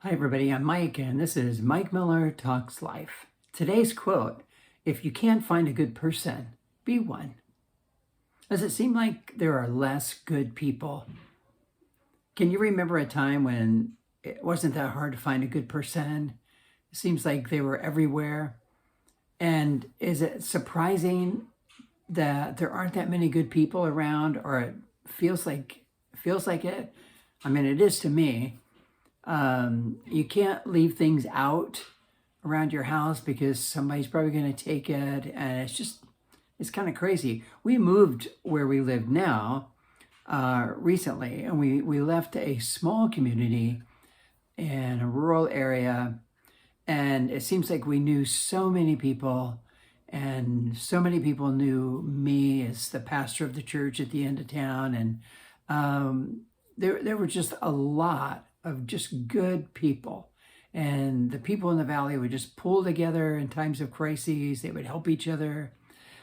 Hi, everybody. I'm Mike, and this is Mike Miller Talks Life. Today's quote: if you can't find a good person, be one. Does it seem like there are less good people? Can you remember a time when it wasn't that hard to find a good person? It seems like they were everywhere. And is it surprising that there aren't that many good people around, or it feels like it? I mean, it is to me. You can't leave things out around your house because somebody's probably going to take it. And it's kind of crazy. We moved where we live now recently, and we left a small community in a rural area. And it seems like we knew so many people, and so many people knew me as the pastor of the church at the end of town. And there were just a lot of just good people. And the people in the valley would just pull together in times of crises. They would help each other.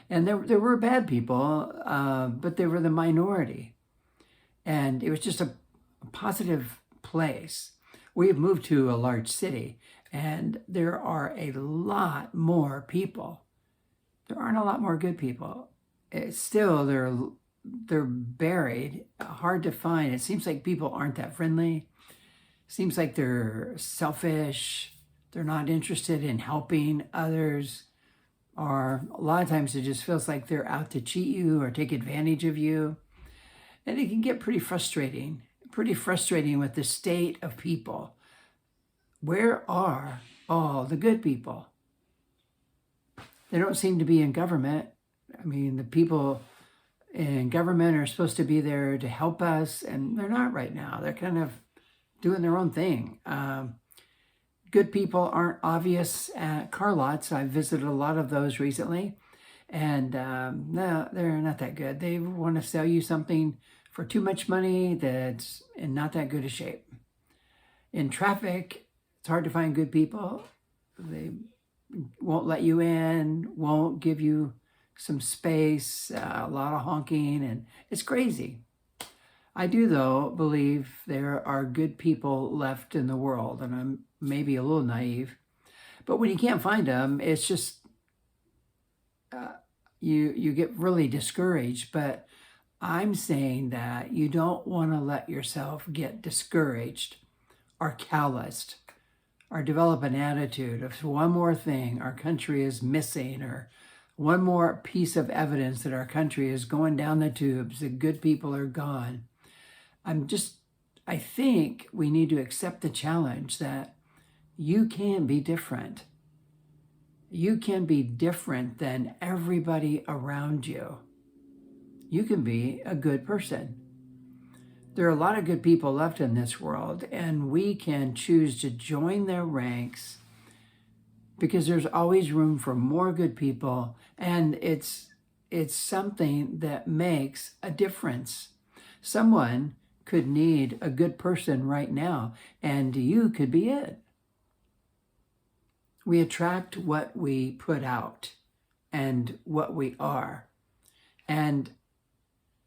And there were bad people, but they were the minority. And it was just a positive place. We have moved to a large city, and there are a lot more people. There aren't a lot more good people. It's still, they're buried, hard to find. It seems like people aren't that friendly. Seems like they're selfish. They're not interested in helping others. Or a lot of times it just feels like they're out to cheat you or take advantage of you. And it can get pretty frustrating with the state of people. Where are all the good people? They don't seem to be in government. I mean, the people in government are supposed to be there to help us, and they're not right now. They're kind of doing their own thing. Good people aren't obvious at car lots. I've visited a lot of those recently, and no, they're not that good. They want to sell you something for too much money that's in not that good a shape. In traffic, it's hard to find good people. They won't let you in, won't give you some space, a lot of honking, and it's crazy. I do, though, believe there are good people left in the world, and I'm maybe a little naive. But when you can't find them, it's just, you get really discouraged. But I'm saying that you don't want to let yourself get discouraged or calloused or develop an attitude of one more thing our country is missing, or one more piece of evidence that our country is going down the tubes, that good people are gone. I think we need to accept the challenge that you can be different. You can be different than everybody around you. You can be a good person. There are a lot of good people left in this world, and we can choose to join their ranks because there's always room for more good people, and it's something that makes a difference. Someone could need a good person right now, and you could be it. We attract what we put out and what we are. And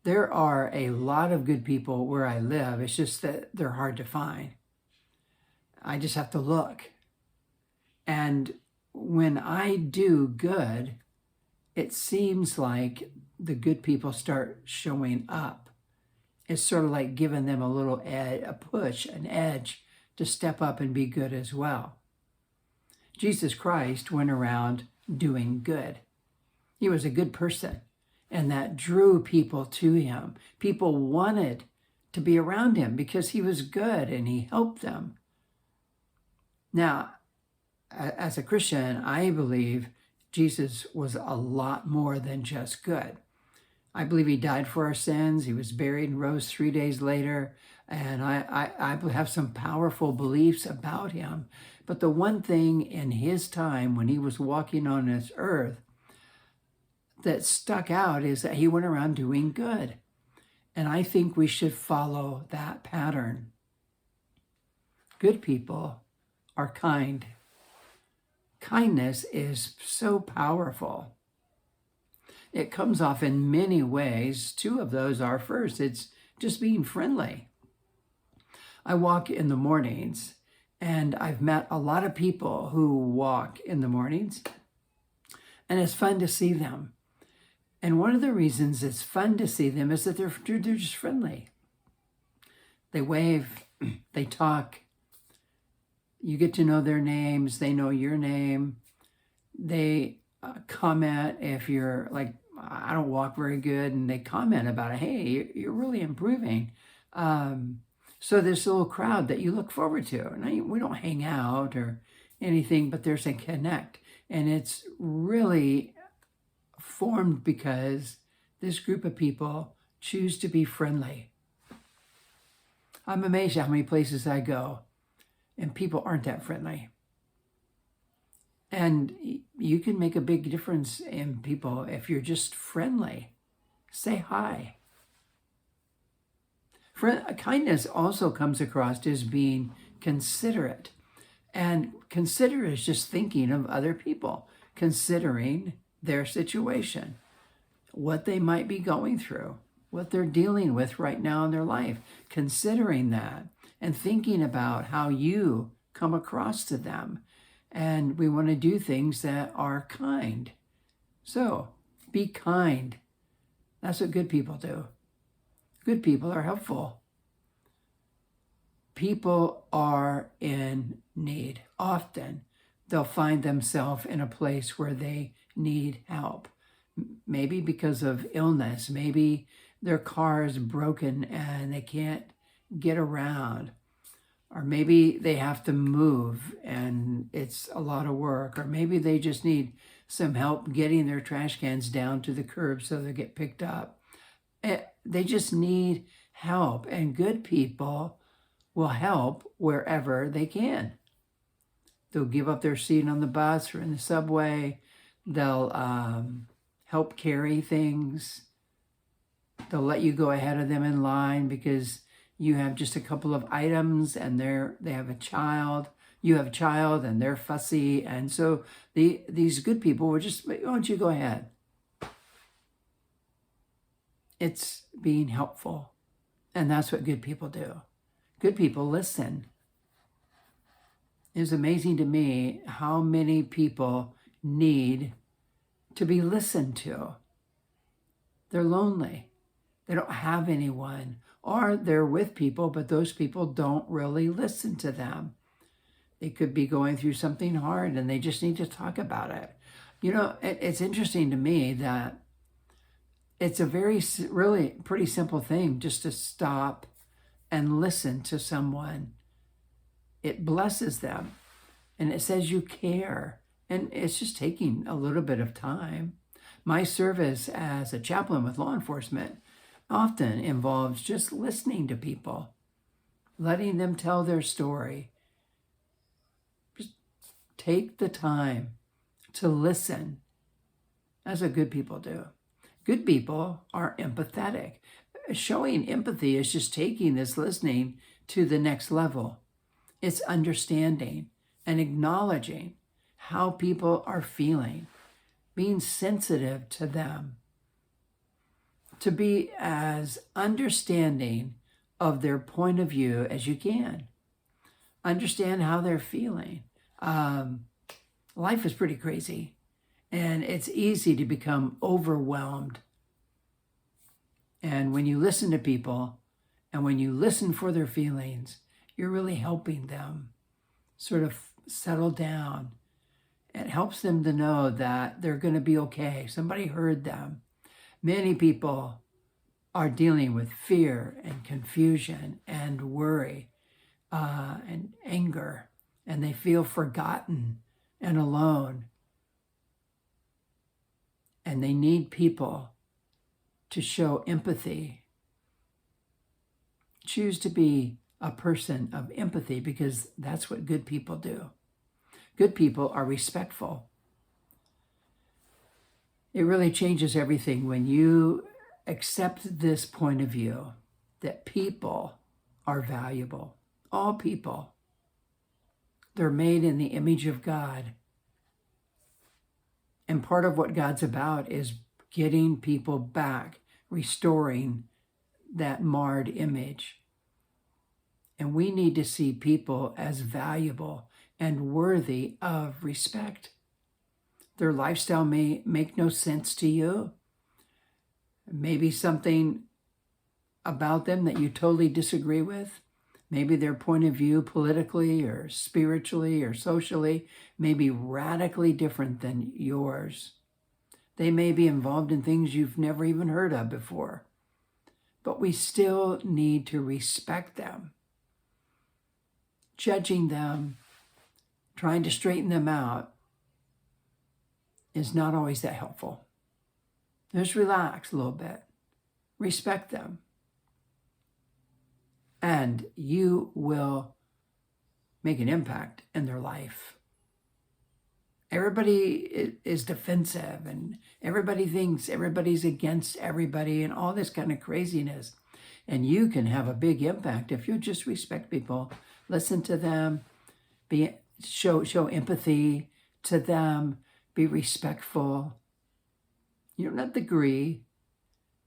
there are a lot of good people where I live. It's just that they're hard to find. I just have to look. And when I do good, it seems like the good people start showing up. It's sort of like giving them a little a push, an edge to step up and be good as well. Jesus Christ went around doing good. He was a good person, and that drew people to him. People wanted to be around him because he was good and he helped them. Now, as a Christian, I believe Jesus was a lot more than just good. I believe he died for our sins. He was buried and rose 3 days later. And I have some powerful beliefs about him. But the one thing in his time when he was walking on this earth that stuck out is that he went around doing good. And I think we should follow that pattern. Good people are kind. Kindness is so powerful. It comes off in many ways. Two of those are, first, it's just being friendly. I walk in the mornings, And I've met a lot of people who walk in the mornings, and it's fun to see them. And one of the reasons it's fun to see them is that they're just friendly. They wave, they talk, you get to know their names, they know your name. They comment if you're like, I don't walk very good, and they comment about it. Hey, you're really improving. So this little crowd that you look forward to. And we don't hang out or anything, but there's a connect. And it's really formed because this group of people choose to be friendly. I'm amazed at how many places I go and people aren't that friendly. And you can make a big difference in people if you're just friendly. Say hi. Kindness also comes across as being considerate. And considerate is just thinking of other people, considering their situation, what they might be going through, what they're dealing with right now in their life, considering that and thinking about how you come across to them. And we want to do things that are kind. So be kind. That's what good people do. Good people are helpful. People are in need. Often they'll find themselves in a place where they need help. Maybe because of illness. Maybe their car is broken and they can't get around. Or maybe they have to move and it's a lot of work. Or maybe they just need some help getting their trash cans down to the curb so they get picked up. They just need help. And good people will help wherever they can. They'll give up their seat on the bus or in the subway. They'll help carry things. They'll let you go ahead of them in line because you have just a couple of items and they have a child. You have a child and they're fussy. And so these good people will just, why don't you go ahead? It's being helpful. And that's what good people do. Good people listen. It's amazing to me how many people need to be listened to. They're lonely. They don't have anyone. Or they're with people, but those people don't really listen to them. They could be going through something hard and they just need to talk about it. You know, it's interesting to me that it's a really pretty simple thing just to stop and listen to someone. It blesses them and it says you care. And it's just taking a little bit of time. My service as a chaplain with law enforcement often involves just listening to people, letting them tell their story. Just take the time to listen. That's what good people do. Good people are empathetic. Showing empathy is just taking this listening to the next level. It's understanding and acknowledging how people are feeling, being sensitive to them, to be as understanding of their point of view as you can. Understand how they're feeling. Life is pretty crazy, and it's easy to become overwhelmed. And when you listen to people, and when you listen for their feelings, you're really helping them sort of settle down. It helps them to know that they're going to be okay. Somebody heard them. Many people are dealing with fear and confusion and worry and anger, and they feel forgotten and alone. And they need people to show empathy. Choose to be a person of empathy because that's what good people do. Good people are respectful. It really changes everything when you accept this point of view that people are valuable. All people. They're made in the image of God. And part of what God's about is getting people back, restoring that marred image. And we need to see people as valuable and worthy of respect. Their lifestyle may make no sense to you. Maybe something about them that you totally disagree with. Maybe their point of view politically or spiritually or socially may be radically different than yours. They may be involved in things you've never even heard of before. But we still need to respect them. Judging them, trying to straighten them out is not always that helpful. Just relax a little bit. Respect them. And you will make an impact in their life. Everybody is defensive and everybody thinks everybody's against everybody and all this kind of craziness. And you can have a big impact if you just respect people, listen to them, show empathy to them, be respectful. You don't have to agree.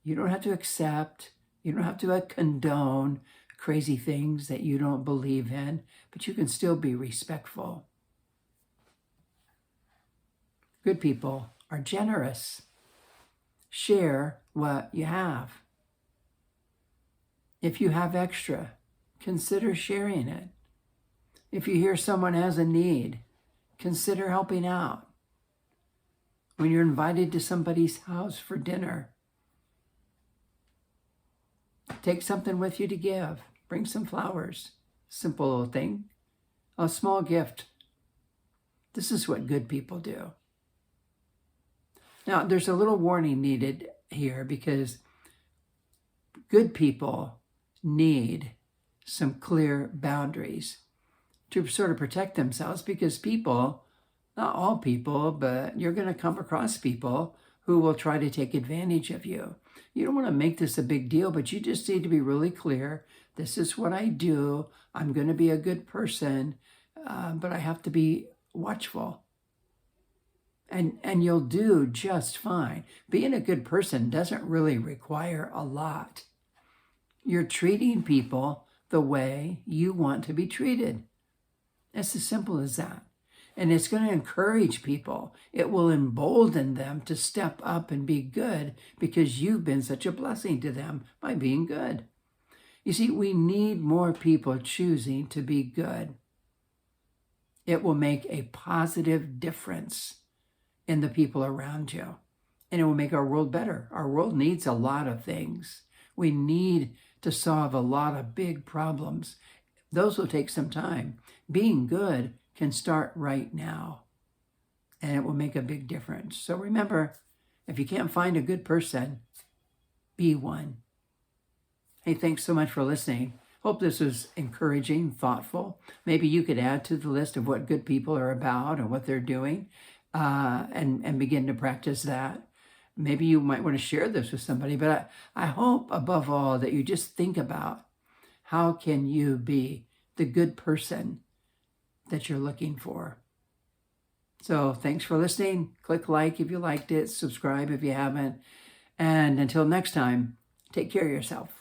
You don't have to accept. You don't have to condone crazy things that you don't believe in, but you can still be respectful. Good people are generous. Share what you have. If you have extra, consider sharing it. If you hear someone has a need, consider helping out. When you're invited to somebody's house for dinner, take something with you to give. Bring some flowers. Simple little thing. A small gift. This is what good people do. Now, there's a little warning needed here because good people need some clear boundaries to sort of protect themselves, because people, not all people, but you're going to come across people who will try to take advantage of you. You don't want to make this a big deal, but you just need to be really clear. This is what I do. I'm going to be a good person, but I have to be watchful. And you'll do just fine. Being a good person doesn't really require a lot. You're treating people the way you want to be treated. It's as simple as that. And it's going to encourage people. It will embolden them to step up and be good because you've been such a blessing to them by being good. You see, we need more people choosing to be good. It will make a positive difference in the people around you. And it will make our world better. Our world needs a lot of things. We need to solve a lot of big problems. Those will take some time. Being good can start right now, and it will make a big difference. So remember, if you can't find a good person, be one. Hey, thanks so much for listening. Hope this was encouraging, thoughtful. Maybe you could add to the list of what good people are about and what they're doing, and begin to practice that. Maybe you might want to share this with somebody, but I hope above all that you just think about how can you be the good person that you're looking for. So thanks for listening. Click like if you liked it, subscribe if you haven't. And until next time, take care of yourself.